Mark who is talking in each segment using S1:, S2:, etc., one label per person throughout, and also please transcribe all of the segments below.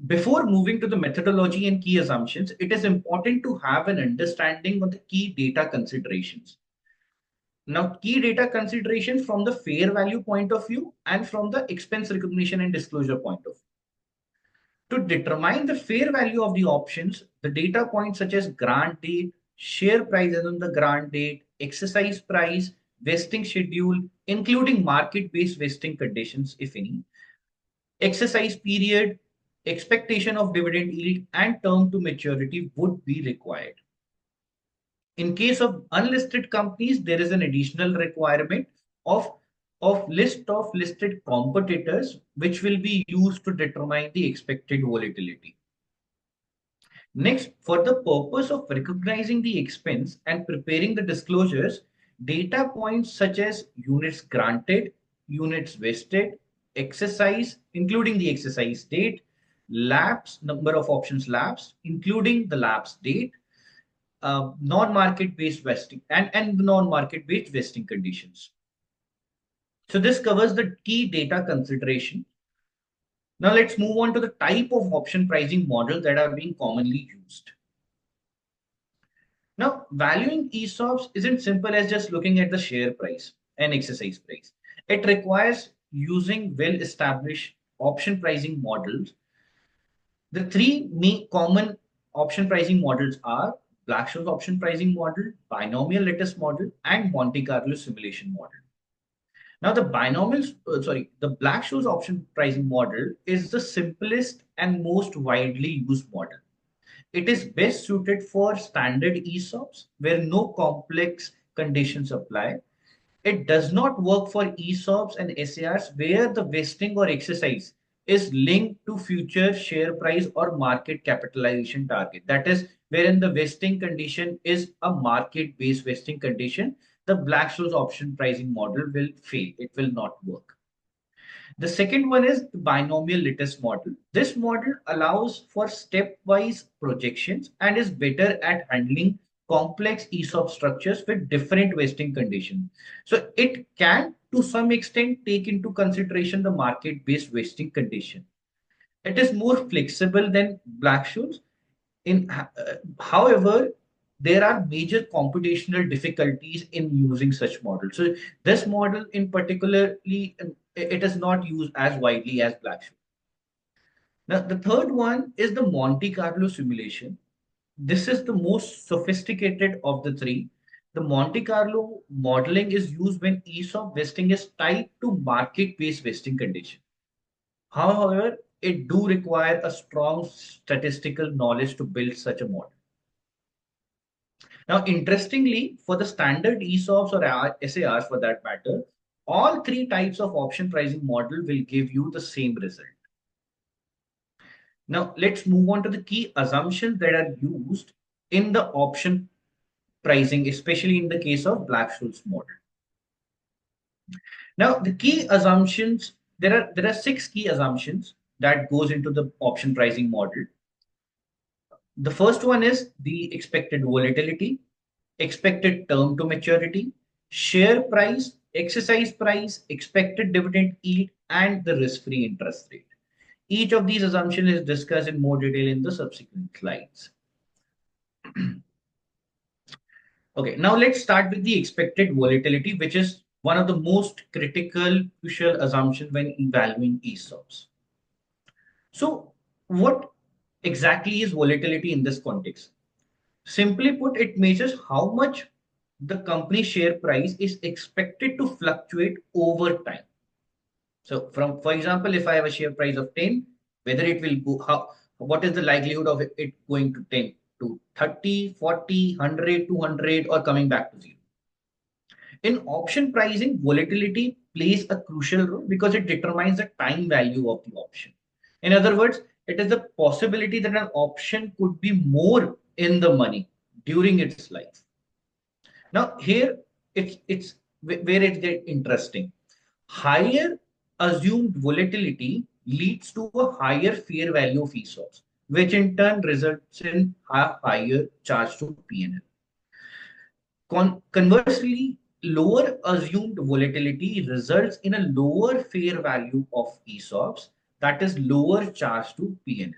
S1: Before moving to the methodology and key assumptions, it is important to have an understanding of the key data considerations. Now, key data considerations from the fair value point of view and from the expense recognition and disclosure point of view. To determine the fair value of the options, the data points such as grant date, share price as on the grant date, exercise price, vesting schedule, including market-based vesting conditions, if any, exercise period, expectation of dividend yield, and term to maturity would be required. In case of unlisted companies, there is an additional requirement of, list of listed competitors, which will be used to determine the expected volatility. Next, for the purpose of recognizing the expense and preparing the disclosures, data points such as units granted, units vested, exercise, including the exercise date, lapse, number of options lapsed, including the lapse date, non-market based vesting and the non-market based vesting conditions. So this covers the key data consideration. Now let's move on to the type of option pricing models that are being commonly used. Now, valuing ESOPs isn't simple as just looking at the share price and exercise price. It requires using well-established option pricing models. The three main common option pricing models are Black-Scholes option pricing model, binomial lattice model, and Monte Carlo simulation model. Now, the the Black-Scholes option pricing model is the simplest and most widely used model. It is best suited for standard ESOPs where no complex conditions apply. It does not work for ESOPs and SARs where the vesting or exercise is linked to future share price or market capitalization target. That is, wherein the vesting condition is a market-based vesting condition, the Black-Scholes option pricing model will fail. It will not work. The second one is the binomial lattice model. This model allows for stepwise projections and is better at handling complex ESOP structures with different vesting conditions. So it can, to some extent, take into consideration the market-based vesting condition. It is more flexible than Black-Scholes. However, there are major computational difficulties in using such models. So this model in particularly, it is not used as widely as Black-Scholes. Now, the third one is the Monte Carlo simulation. This is the most sophisticated of the three. The Monte Carlo modeling is used when ESOP vesting is tied to market-based vesting condition. However, it do require a strong statistical knowledge to build such a model. Now, interestingly, for the standard ESOPs or SARs for that matter, all three types of option pricing model will give you the same result. Now, let's move on to the key assumptions that are used in the option pricing, especially in the case of Black-Scholes model. Now, the key assumptions, there are 6 key assumptions that goes into the option pricing model. The first one is the expected volatility, expected term to maturity, share price, exercise price, expected dividend yield, and the risk-free interest rate. Each of these assumptions is discussed in more detail in the subsequent slides. Okay, now let's start with the expected volatility, which is one of the most critical, crucial assumptions when evaluating ESOPs. So, what exactly is volatility in this context? Simply put, it measures how much the company share price is expected to fluctuate over time. So, for example, if I have a share price of 10, whether it will go, what is the likelihood of it going to 10 to 30, 40, 100, 200, or coming back to 0? In option pricing, volatility plays a crucial role because it determines the time value of the option. In other words, it is the possibility that an option could be more in the money during its life. Now, here it's where it gets interesting. Higher assumed volatility leads to a higher fair value of ESOPs, which in turn results in a higher charge to P&L. Conversely, lower assumed volatility results in a lower fair value of ESOPs, that is lower charge to P&L.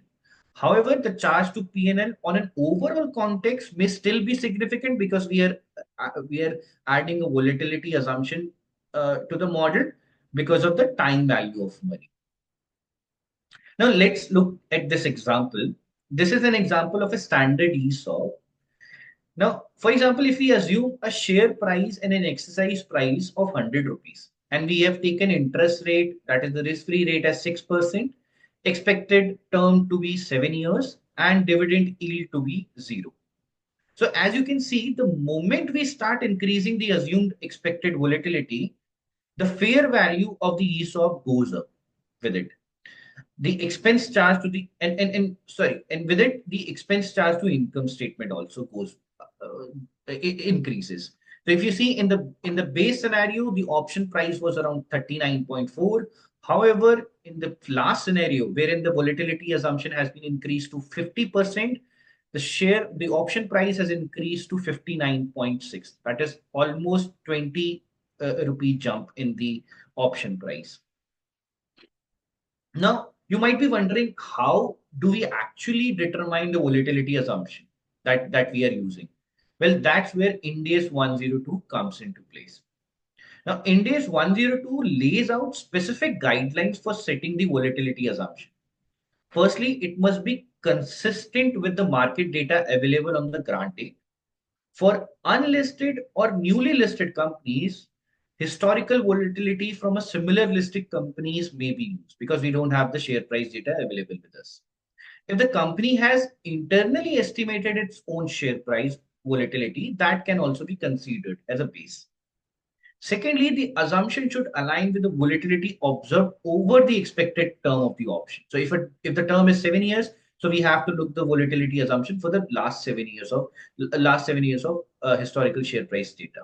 S1: However, the charge to P&L on an overall context may still be significant because we are adding a volatility assumption to the model because of the time value of money. Now let's look at this example. This is an example of a standard ESOP. Now, for example, if we assume a share price and an exercise price of 100 rupees, and we have taken interest rate, that is the risk-free rate, as 6%, expected term to be 7 years, and dividend yield to be 0. So as you can see, the moment we start increasing the assumed expected volatility, the fair value of the ESOP goes up with it. The expense charge to the and sorry, and with it the expense charge to income statement also goes it increases. So if you see in the base scenario, the option price was around 39.4. However, in the last scenario, wherein the volatility assumption has been increased to 50%, the option price has increased to 59.6. That is almost 20 rupee jump in the option price. Now, you might be wondering, how do we actually determine the volatility assumption that we are using? Well, that's where Ind AS 102 comes into place. Now, Ind AS 102 lays out specific guidelines for setting the volatility assumption. Firstly, it must be consistent with the market data available on the grant date. For unlisted or newly listed companies, historical volatility from a similar listed companies may be used because we don't have the share price data available with us. If the company has internally estimated its own share price volatility, that can also be considered as a base. Secondly, the assumption should align with the volatility observed over the expected term of the option. So if the term is 7 years, so we have to look the volatility assumption for the last 7 years of historical share price data.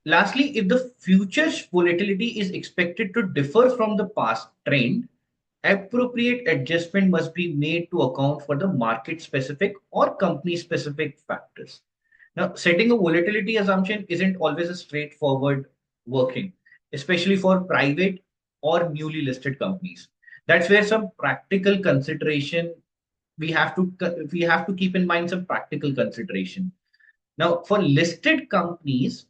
S1: Lastly, if the future volatility is expected to differ from the past trend, appropriate adjustment must be made to account for the market specific or company specific factors. Now, setting a volatility assumption isn't always a straightforward working, especially for private or newly listed companies. That's where some practical consideration we have to keep in mind some practical consideration. Now, for listed companies,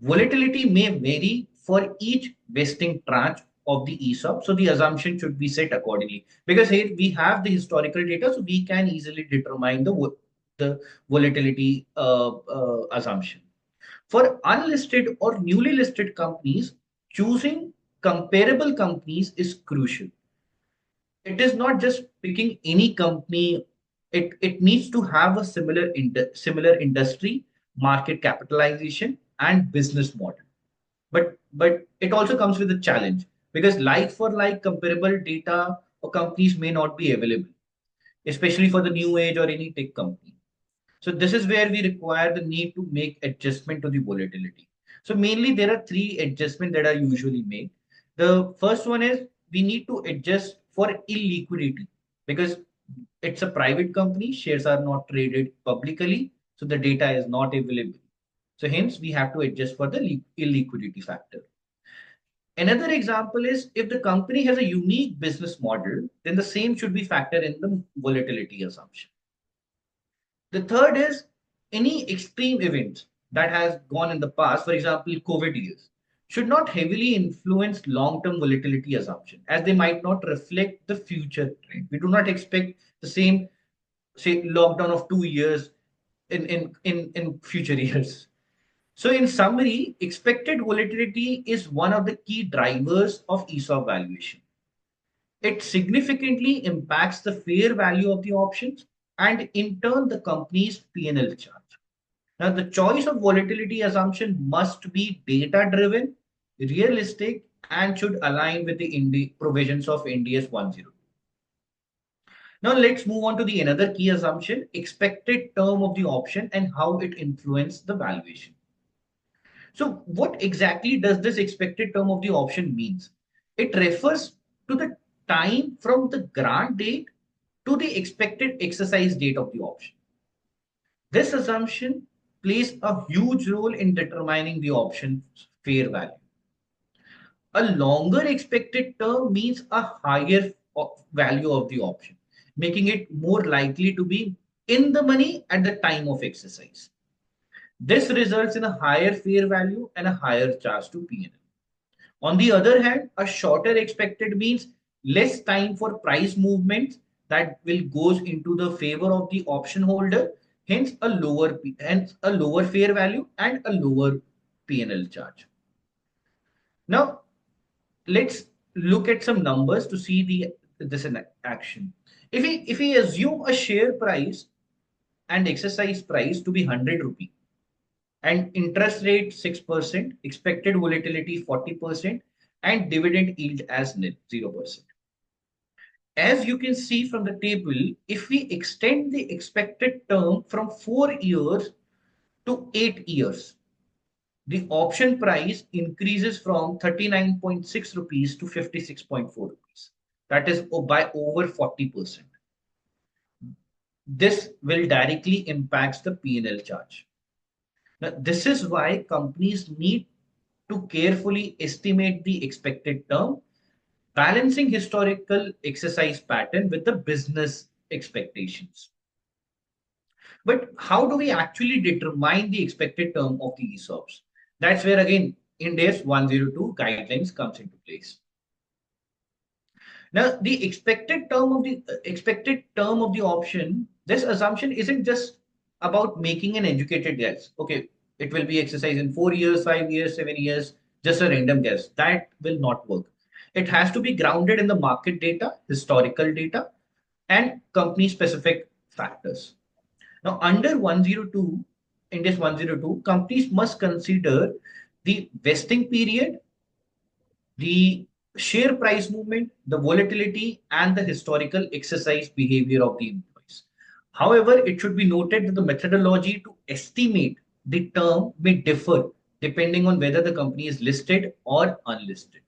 S1: volatility may vary for each vesting tranche of the ESOP, so the assumption should be set accordingly. Because here we have the historical data, so we can easily determine the volatility assumption. For unlisted or newly listed companies, choosing comparable companies is crucial. It is not just picking any company. It needs to have a similar industry, market capitalization, and business model. But it also comes with a challenge because like for like comparable data or companies may not be available, especially for the new age or any tech company. So this is where we require the need to make adjustment to the volatility. So mainly there are three adjustments that are usually made. The first one is we need to adjust for illiquidity because it's a private company, shares are not traded publicly, so the data is not available. So hence we have to adjust for the illiquidity factor. Another example is if the company has a unique business model, then the same should be factored in the volatility assumption. The third is any extreme event that has gone in the past, for example, COVID years, should not heavily influence long-term volatility assumption as they might not reflect the future trend. We do not expect the same, say, lockdown of 2 years in future years. So in summary, expected volatility is one of the key drivers of ESOP valuation. It significantly impacts the fair value of the options and in turn the company's P&L charge. Now the choice of volatility assumption must be data driven, realistic, and should align with the provisions of Ind AS 102. Now let's move on to the another key assumption, expected term of the option and how it influences the valuation. So what exactly does this expected term of the option means? It refers to the time from the grant date to the expected exercise date of the option. This assumption plays a huge role in determining the option's fair value. A longer expected term means a higher value of the option, making it more likely to be in the money at the time of exercise. This results in a higher fair value and a higher charge to P&L. On the other hand, a shorter expected means less time for price movements that will goes into the favor of the option holder, hence a lower fair value and a lower P&L charge. Now, let's look at some numbers to see this in action. If we assume a share price and exercise price to be 100 rupee and interest rate 6%, expected volatility 40%, and dividend yield as nil 0%. As you can see from the table, if we extend the expected term from 4 years to 8 years, the option price increases from 39.6 rupees to 56.4 rupees. That is by over 40%. This will directly impact the P&L charge. Now, this is why companies need to carefully estimate the expected term, balancing historical exercise pattern with the business expectations. But how do we actually determine the expected term of the ESOPs? That's where again Ind AS 102 guidelines comes into place. Now, the expected term of the option, this assumption isn't just about making an educated guess. Okay, it will be exercised in 4 years, 5 years, 7 years, just a random guess. That will not work. It has to be grounded in the market data, historical data, and company specific factors. Now, under 102, Ind AS 102, companies must consider the vesting period, the share price movement, the volatility, and the historical exercise behavior of the employees. However, it should be noted that the methodology to estimate the term may differ depending on whether the company is listed or unlisted.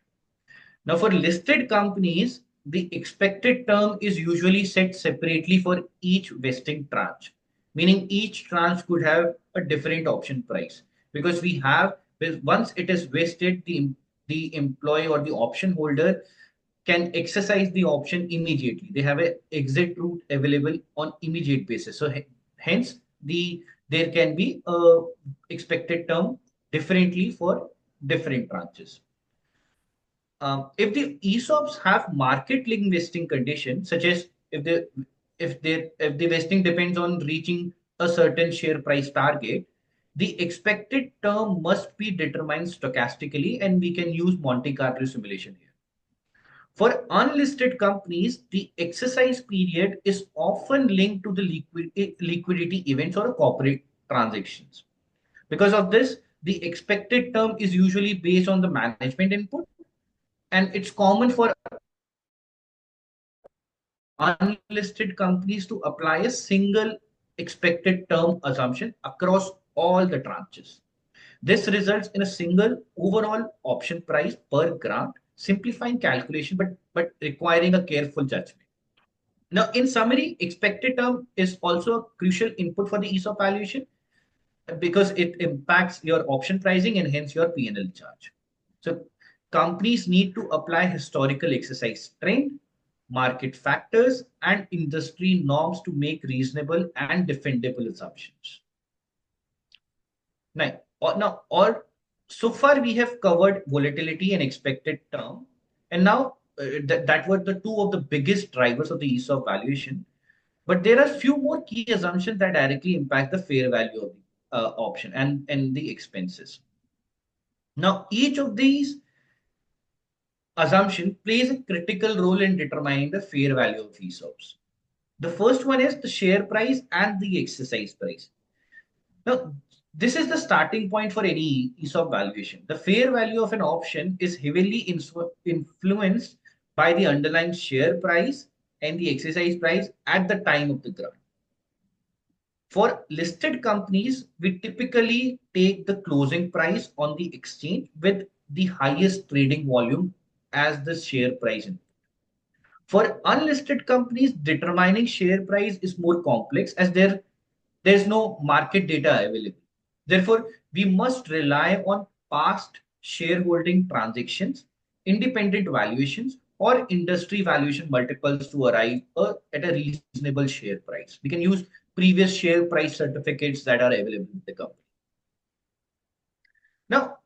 S1: Now, for listed companies, the expected term is usually set separately for each vesting tranche, meaning each tranche could have a different option price because once it is vested, the employee or the option holder can exercise the option immediately. They have an exit route available on immediate basis. So hence there can be a expected term differently for different tranches. If the ESOPs have market-linked vesting conditions, such as if the vesting depends on reaching a certain share price target, the expected term must be determined stochastically, and we can use Monte Carlo simulation here. For unlisted companies, the exercise period is often linked to the liquidity events or corporate transactions. Because of this, the expected term is usually based on the management input, and it's common for unlisted companies to apply a single expected term assumption across all the tranches. This results in a single overall option price per grant, simplifying calculation but requiring a careful judgment. Now, in summary, expected term is also a crucial input for the ESOP valuation because it impacts your option pricing and hence your P&L charge. So companies need to apply historical exercise trend, market factors, and industry norms to make reasonable and defendable assumptions. So far we have covered volatility and expected term, and now that were the two of the biggest drivers of the ESOP valuation. But there are few more key assumptions that directly impact the fair value of the option and the expenses. Now, each of these assumption plays a critical role in determining the fair value of ESOPs. The first one is the share price and the exercise price. Now, this is the starting point for any ESOP valuation. The fair value of an option is heavily influenced by the underlying share price and the exercise price at the time of the grant. For listed companies, we typically take the closing price on the exchange with the highest trading volume as the share price input. For unlisted companies, determining share price is more complex as there's no market data available. Therefore, we must rely on past shareholding transactions, independent valuations, or industry valuation multiples to arrive at a reasonable share price. We can use previous share price certificates that are available in the company. Now,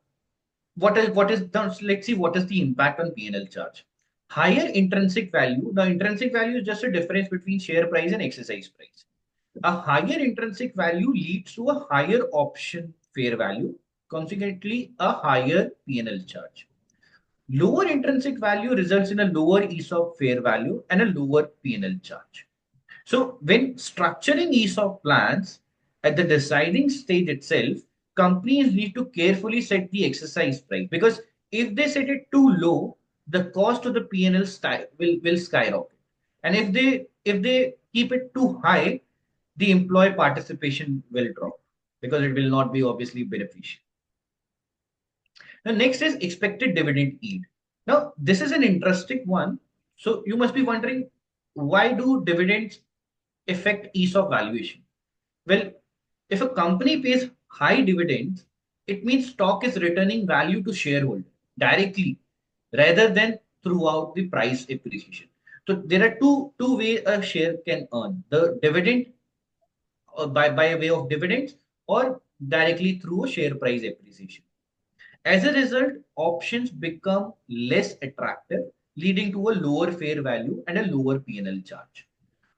S1: let's see what is the impact on P&L charge. Higher intrinsic value. The intrinsic value is just a difference between share price and exercise price. A higher intrinsic value leads to a higher option fair value, consequently a higher P&L charge. Lower intrinsic value results in a lower ESOP fair value and a lower P&L charge. So when structuring ESOP plans at the deciding stage itself, companies need to carefully set the exercise price, because if they set it too low, the cost of the P&L will skyrocket. And if they keep it too high, the employee participation will drop because it will not be obviously beneficial. Now, next is expected dividend yield. Now, this is an interesting one. So you must be wondering, why do dividends affect ESOP valuation? Well, if a company pays high dividends, it means stock is returning value to shareholder directly rather than throughout the price appreciation. So there are two ways a share can earn: the dividend by way of dividends, or directly through a share price appreciation. As a result, options become less attractive, leading to a lower fair value and a lower P&L charge.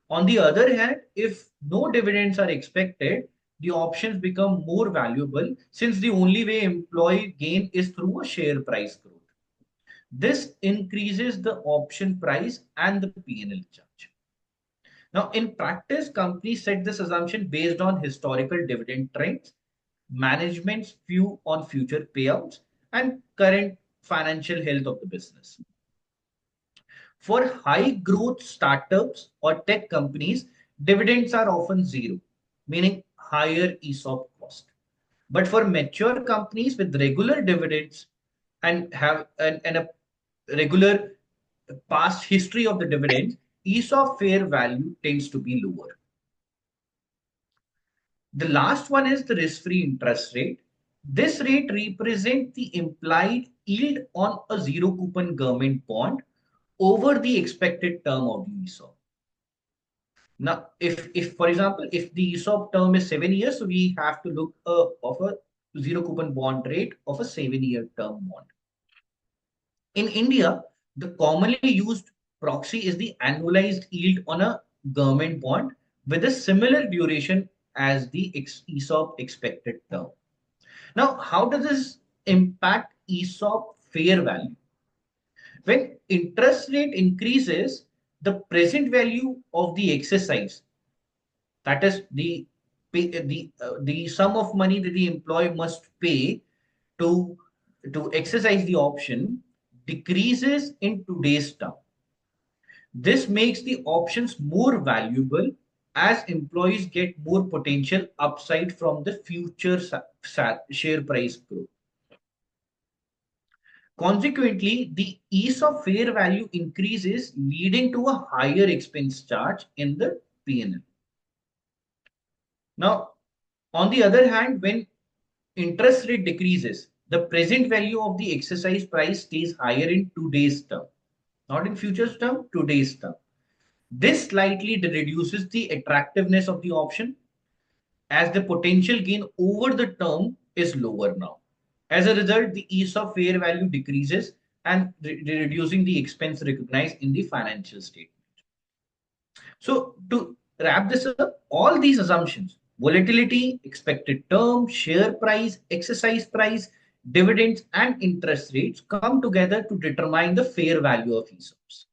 S1: On the other hand, if no dividends are expected, the options become more valuable, since the only way employee gain is through a share price growth. This increases the option price and the P&L charge. Now, in practice, companies set this assumption based on historical dividend trends, management's view on future payouts, and current financial health of the business. For high growth startups or tech companies, dividends are often zero, meaning higher ESOP cost. But for mature companies with regular dividends and a regular past history of the dividends, ESOP fair value tends to be lower. The last one is the risk-free interest rate. This rate represents the implied yield on a zero coupon government bond over the expected term of the ESOP. Now, if for example, if the ESOP term is 7 years, so we have to look of a zero coupon bond rate of a 7-year term bond. In India, the commonly used proxy is the annualized yield on a government bond with a similar duration as the ESOP expected term. Now, how does this impact ESOP fair value? When interest rate increases, the present value of the exercise, that is the sum of money that the employee must pay to exercise the option, decreases in today's term. This makes the options more valuable as employees get more potential upside from the future share price growth. Consequently, the ESOP fair value increases, leading to a higher expense charge in the P&L. Now, on the other hand, when interest rate decreases, the present value of the exercise price stays higher in today's term, not in future's term, today's term. This slightly reduces the attractiveness of the option, as the potential gain over the term is lower now. As a result, the ESOP fair value decreases and reducing the expense recognized in the financial statement. So to wrap this up, all these assumptions: volatility, expected term, share price, exercise price, dividends, and interest rates come together to determine the fair value of ESOPs.